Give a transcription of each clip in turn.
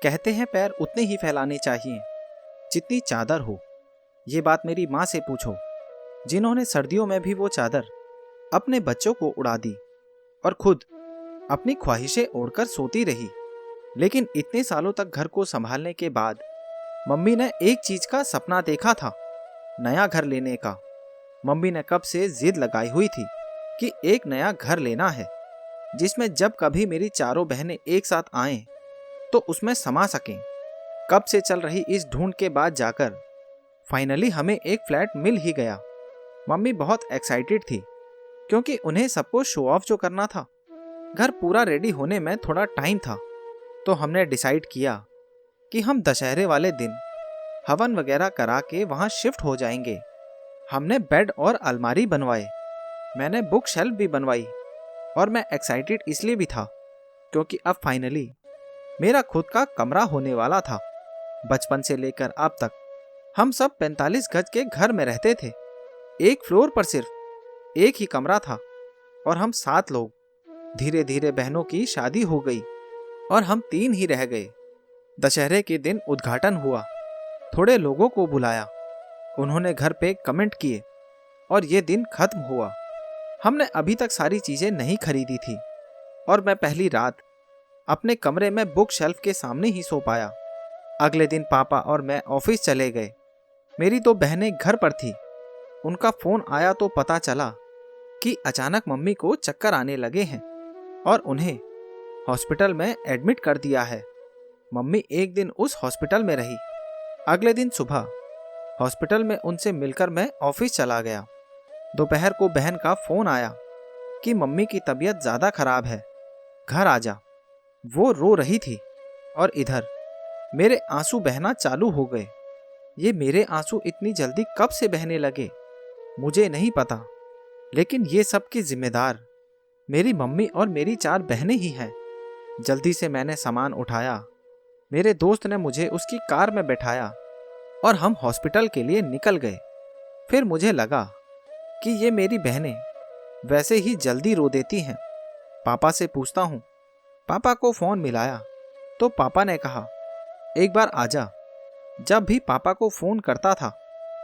कहते हैं पैर उतने ही फैलाने चाहिए जितनी चादर हो। ये बात मेरी माँ से पूछो, जिन्होंने सर्दियों में भी वो चादर अपने बच्चों को उड़ा दी और खुद अपनी ख्वाहिशें ओढ़कर सोती रही। लेकिन इतने सालों तक घर को संभालने के बाद मम्मी ने एक चीज का सपना देखा था, नया घर लेने का। मम्मी ने कब से जिद लगाई हुई थी कि एक नया घर लेना है, जिसमें जब कभी मेरी चारों बहनें एक साथ आएं तो उसमें समा सकें। कब से चल रही इस ढूंढ के बाद जाकर फाइनली हमें एक फ्लैट मिल ही गया। मम्मी बहुत एक्साइटेड थी क्योंकि उन्हें सबको शो ऑफ जो करना था। घर पूरा रेडी होने में थोड़ा टाइम था, तो हमने डिसाइड किया कि हम दशहरे वाले दिन हवन वगैरह करा के वहाँ शिफ्ट हो जाएंगे। हमने बेड और अलमारी बनवाए, मैंने बुक शेल्फ भी बनवाई और मैं एक्साइटेड इसलिए भी था क्योंकि अब फाइनली मेरा खुद का कमरा होने वाला था। बचपन से लेकर अब तक हम सब 45 गज के घर में रहते थे। एक फ्लोर पर सिर्फ एक ही कमरा था और हम 7 लोग। धीरे धीरे बहनों की शादी हो गई और हम 3 ही रह गए। दशहरे के दिन उद्घाटन हुआ, थोड़े लोगों को बुलाया, उन्होंने घर पे कमेंट किए और ये दिन खत्म हुआ। हमने अभी तक सारी चीजें नहीं खरीदी थी और मैं पहली रात अपने कमरे में बुक शेल्फ के सामने ही सो पाया। अगले दिन पापा और मैं ऑफिस चले गए। मेरी 2 बहनें घर पर थी। उनका फोन आया तो पता चला कि अचानक मम्मी को चक्कर आने लगे हैं और उन्हें हॉस्पिटल में एडमिट कर दिया है। मम्मी एक दिन उस हॉस्पिटल में रही। अगले दिन सुबह हॉस्पिटल में उनसे मिलकर मैं ऑफिस चला गया। दोपहर को बहन का फोन आया कि मम्मी की तबीयत ज़्यादा खराब है, घर आ जा। वो रो रही थी और इधर मेरे आंसू बहना चालू हो गए। ये मेरे आंसू इतनी जल्दी कब से बहने लगे मुझे नहीं पता, लेकिन ये सब की जिम्मेदार मेरी मम्मी और मेरी 4 बहनें ही हैं। जल्दी से मैंने सामान उठाया, मेरे दोस्त ने मुझे उसकी कार में बैठाया और हम हॉस्पिटल के लिए निकल गए। फिर मुझे लगा कि ये मेरी बहनें वैसे ही जल्दी रो देती हैं। पापा से पूछता हूँ। पापा को फ़ोन मिलाया तो पापा ने कहा एक बार आजा। जब भी पापा को फ़ोन करता था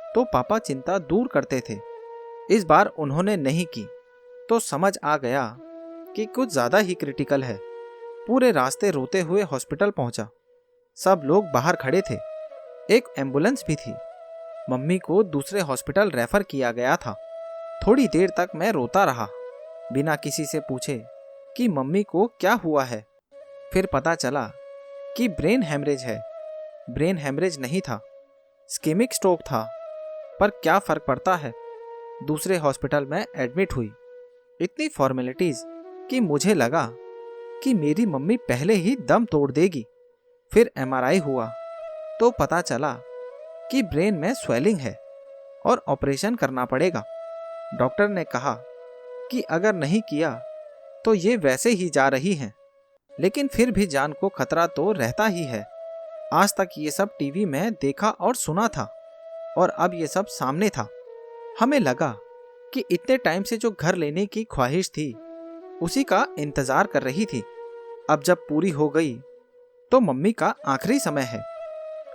तो पापा चिंता दूर करते थे। इस बार उन्होंने नहीं की तो समझ आ गया कि कुछ ज़्यादा ही क्रिटिकल है। पूरे रास्ते रोते हुए हॉस्पिटल पहुंचा। सब लोग बाहर खड़े थे, एक एम्बुलेंस भी थी। मम्मी को दूसरे हॉस्पिटल रेफर किया गया था। थोड़ी देर तक मैं रोता रहा बिना किसी से पूछे कि मम्मी को क्या हुआ है। फिर पता चला कि ब्रेन हेमरेज है। ब्रेन हेमरेज नहीं था, स्कीमिक स्ट्रोक था, पर क्या फर्क पड़ता है। दूसरे हॉस्पिटल में एडमिट हुई। इतनी फॉर्मेलिटीज कि मुझे लगा कि मेरी मम्मी पहले ही दम तोड़ देगी। फिर एमआरआई हुआ तो पता चला कि ब्रेन में स्वेलिंग है और ऑपरेशन करना पड़ेगा। डॉक्टर ने कहा कि अगर नहीं किया तो ये वैसे ही जा रही हैं, लेकिन फिर भी जान को खतरा तो रहता ही है। आज तक ये सब टीवी में देखा और सुना था और अब ये सब सामने था। हमें लगा कि इतने टाइम से जो घर लेने की ख्वाहिश थी उसी का इंतजार कर रही थी। अब जब पूरी हो गई तो मम्मी का आखिरी समय है।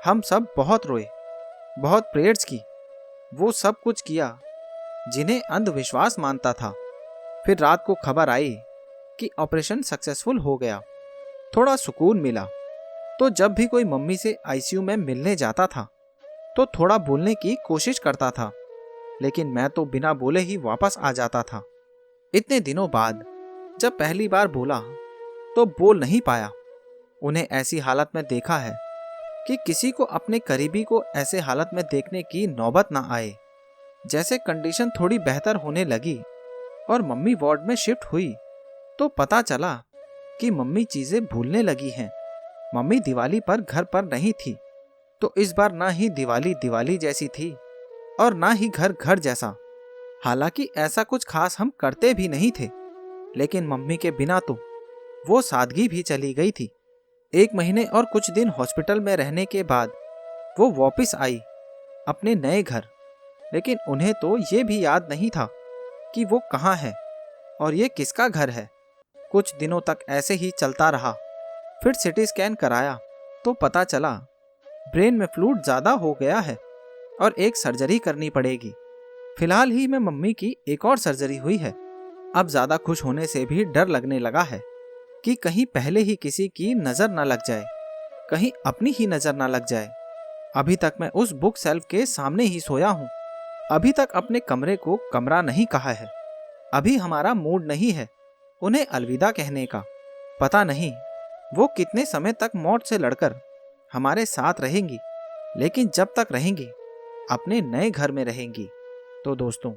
हम सब बहुत रोए, बहुत प्रेयर्स की, वो सब कुछ किया जिन्हें अंधविश्वास मानता था। फिर रात को खबर आई कि ऑपरेशन सक्सेसफुल हो गया। थोड़ा सुकून मिला। तो जब भी कोई मम्मी से आईसीयू में मिलने जाता था तो थोड़ा बोलने की कोशिश करता था, लेकिन मैं तो बिना बोले ही वापस आ जाता था। इतने दिनों बाद जब पहली बार बोला तो बोल नहीं पाया। उन्हें ऐसी हालत में देखा है कि किसी को अपने करीबी को ऐसे हालत में देखने की नौबत ना आए। जैसे कंडीशन थोड़ी बेहतर होने लगी और मम्मी वार्ड में शिफ्ट हुई तो पता चला कि मम्मी चीजें भूलने लगी हैं। मम्मी दिवाली पर घर पर नहीं थी, तो इस बार ना ही दिवाली दिवाली जैसी थी और ना ही घर घर जैसा। हालांकि ऐसा कुछ खास हम करते भी नहीं थे, लेकिन मम्मी के बिना तो वो सादगी भी चली गई थी। 1 महीने और कुछ दिन हॉस्पिटल में रहने के बाद वो वापस आई अपने नए घर, लेकिन उन्हें तो ये भी याद नहीं था कि वो कहाँ है और ये किसका घर है। कुछ दिनों तक ऐसे ही चलता रहा। फिर सिटी स्कैन कराया तो पता चला ब्रेन में फ्लूइड ज़्यादा हो गया है और एक सर्जरी करनी पड़ेगी। फिलहाल ही में मम्मी की एक और सर्जरी हुई है। अब ज़्यादा खुश होने से भी डर लगने लगा है कि कहीं पहले ही किसी की नज़र ना लग जाए, कहीं अपनी ही नज़र ना लग जाए। अभी तक मैं उस बुक शेल्फ के सामने ही सोया हूँ। अभी तक अपने कमरे को कमरा नहीं कहा है। अभी हमारा मूड नहीं है उन्हें अलविदा कहने का। पता नहीं वो कितने समय तक मौत से लड़कर हमारे साथ रहेंगी, लेकिन जब तक रहेंगी अपने नए घर में रहेंगी। तो दोस्तों,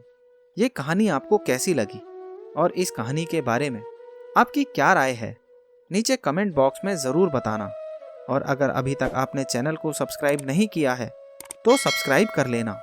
ये कहानी आपको कैसी लगी और इस कहानी के बारे में आपकी क्या राय है, नीचे कमेंट बॉक्स में ज़रूर बताना। और अगर अभी तक आपने चैनल को सब्सक्राइब नहीं किया है तो सब्सक्राइब कर लेना।